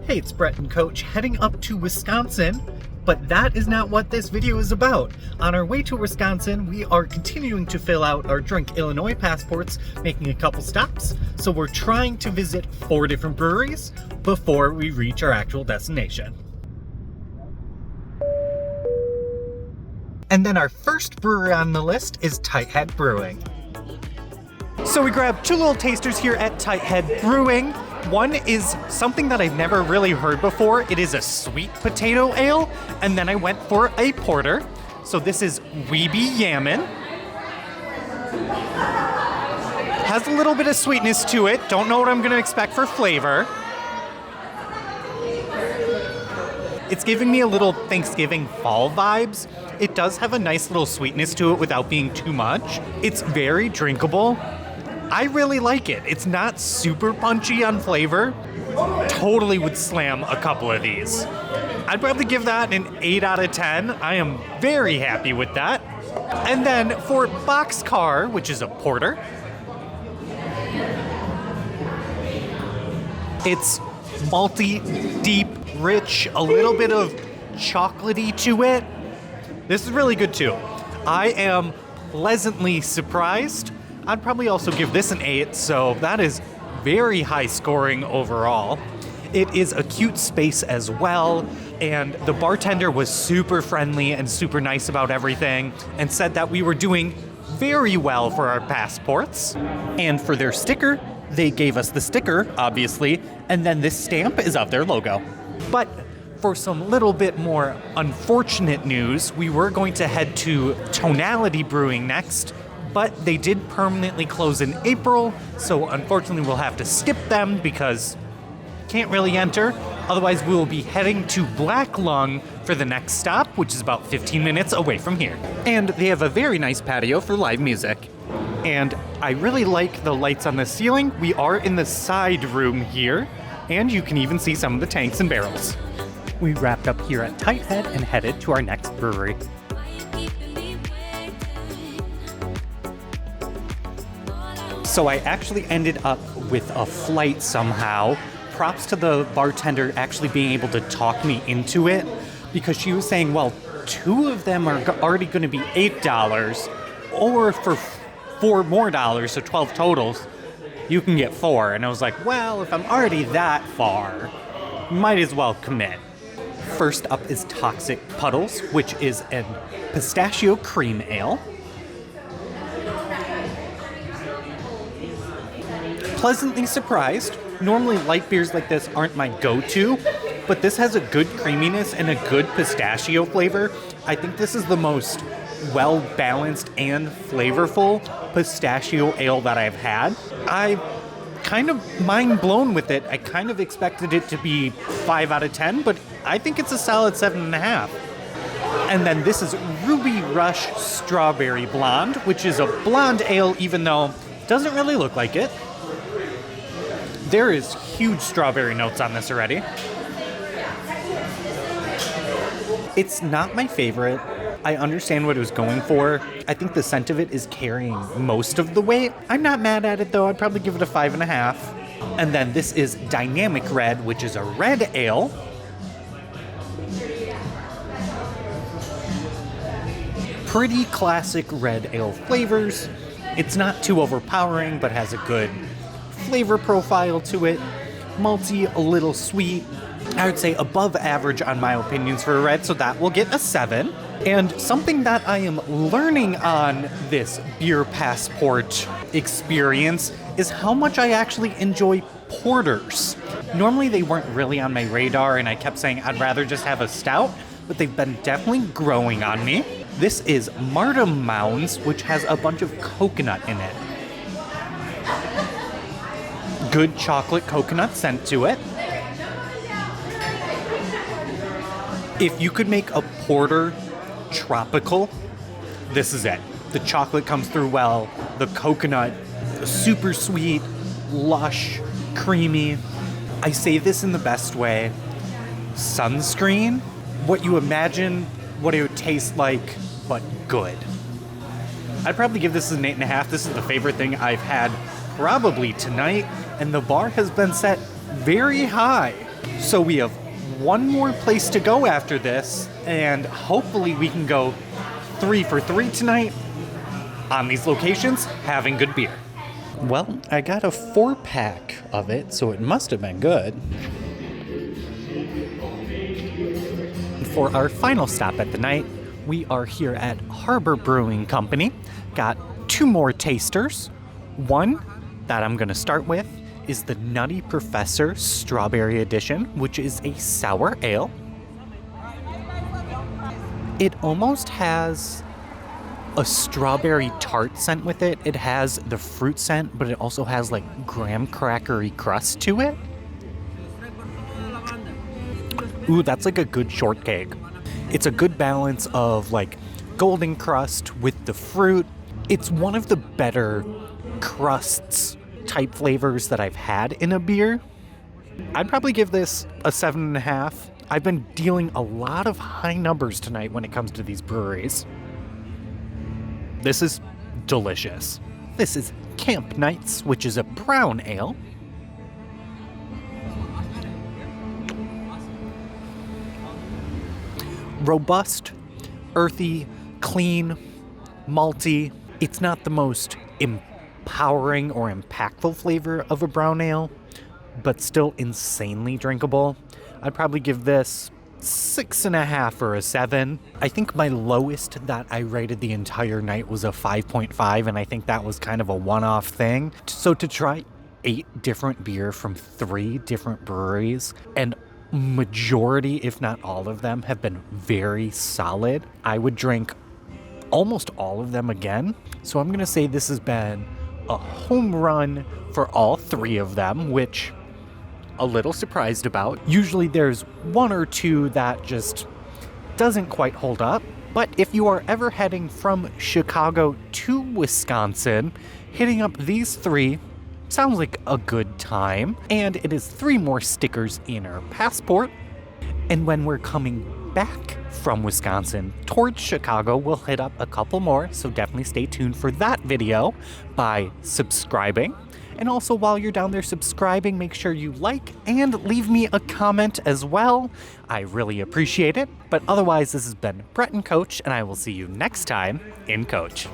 Hey, it's Brett and Coach heading up to Wisconsin, but that is not what this video is about. On our way to Wisconsin, we are continuing to fill out our Drink Illinois passports, making a couple stops, so we're trying to visit 4 different breweries before we reach our actual destination. And then our first brewery on the list is Tighthead Brewing. So we grabbed 2 little tasters here at Tighthead Brewing. One is something that I've never really heard before. It is a sweet potato ale, and then I went for a porter. So this is Weeby Yammin'. Has a little bit of sweetness to it. Don't know what I'm gonna expect for flavor. It's giving me a little Thanksgiving fall vibes. It does have a nice little sweetness to it without being too much. It's very drinkable. I really like it. It's not super punchy on flavor. Totally would slam a couple of these. I'd probably give that an 8 out of 10. I am very happy with that. And then for Boxcar, which is a porter, it's malty, deep, rich, a little bit of chocolatey to it. This is really good too. I am pleasantly surprised. I'd probably also give this an 8, so that is very high scoring overall. It is a cute space as well, and the bartender was super friendly and super nice about everything and said that we were doing very well for our passports. And for their sticker, they gave us the sticker, obviously, and then this stamp is of their logo. But for some little bit more unfortunate news, we were going to head to Tonality Brewing next, but they did permanently close in April, so unfortunately we'll have to skip them because can't really enter. Otherwise, we will be heading to Black Lung for the next stop, which is about 15 minutes away from here. And they have a very nice patio for live music. And I really like the lights on the ceiling. We are in the side room here, and you can even see some of the tanks and barrels. We wrapped up here at Tighthead and headed to our next brewery. So I actually ended up with a flight somehow. Props to the bartender actually being able to talk me into it, because she was saying, well, 2 of them are already going to be $8, or for $4 more, so 12 totals, you can get 4. And I was like, well, if I'm already that far, might as well commit. First up is Toxic Puddles, which is a pistachio cream ale. Pleasantly surprised. Normally light beers like this aren't my go-to, but this has a good creaminess and a good pistachio flavor. I think this is the most well-balanced and flavorful pistachio ale that I've had. I'm kind of mind blown with it. I kind of expected it to be 5 out of 10, but I think it's a solid 7.5. And then this is Ruby Rush Strawberry Blonde, which is a blonde ale, even though it doesn't really look like it. There is huge strawberry notes on this already. It's not my favorite. I understand what it was going for. I think the scent of it is carrying most of the weight. I'm not mad at it though. I'd probably give it a 5.5. And then this is Dynamic Red, which is a red ale. Pretty classic red ale flavors. It's not too overpowering, but has a good flavor profile to it. Malty, a little sweet. I would say above average on my opinions for a red, so that will get a 7. And something that I am learning on this beer passport experience is how much I actually enjoy porters. Normally they weren't really on my radar, and I kept saying I'd rather just have a stout, but they've been definitely growing on me. This is Martum Mounds, which has a bunch of coconut in it. Good chocolate coconut scent to it. If you could make a porter tropical, this is it. The chocolate comes through well, the coconut, super sweet, lush, creamy. I say this in the best way. Sunscreen, what you imagine what it would taste like, but good. I'd probably give this an 8.5. This is the favorite thing I've had probably tonight, and the bar has been set very high. So we have one more place to go after this, and hopefully we can go 3 for 3 tonight on these locations, having good beer. Well, I got a 4-pack of it, so it must have been good. For our final stop at the night, we are here at Harbor Brewing Company. Got 2 more tasters. One that I'm going to start with is the Nutty Professor Strawberry Edition, which is a sour ale. It almost has a strawberry tart scent with it. It has the fruit scent, but it also has like graham crackery crust to it. Ooh, that's like a good shortcake. It's a good balance of like golden crust with the fruit. It's one of the better crusts type flavors that I've had in a beer. I'd probably give this a 7.5. I've been dealing a lot of high numbers tonight when it comes to these breweries. This is delicious. This is Camp Nights, which is a brown ale. Robust, earthy, clean, malty. It's not the most empowering or impactful flavor of a brown ale, but still insanely drinkable. I'd probably give this 6.5 or a 7. I think my lowest that I rated the entire night was a 5.5, and I think that was kind of a one-off thing. So to try 8 different beer from 3 different breweries, and majority, if not all of them, have been very solid, I would drink almost all of them again. So I'm gonna say this has been a home run for all 3 of them, which a little surprised about. Usually there's 1 or 2 that just doesn't quite hold up. But if you are ever heading from Chicago to Wisconsin, hitting up these 3 sounds like a good time. And it is 3 more stickers in our passport. And when we're coming back from Wisconsin towards Chicago, we'll hit up a couple more. So definitely stay tuned for that video by subscribing. And also, while you're down there subscribing, make sure you like and leave me a comment as well. I really appreciate it. But otherwise, this has been Brett and Coach, and I will see you next time in Coach.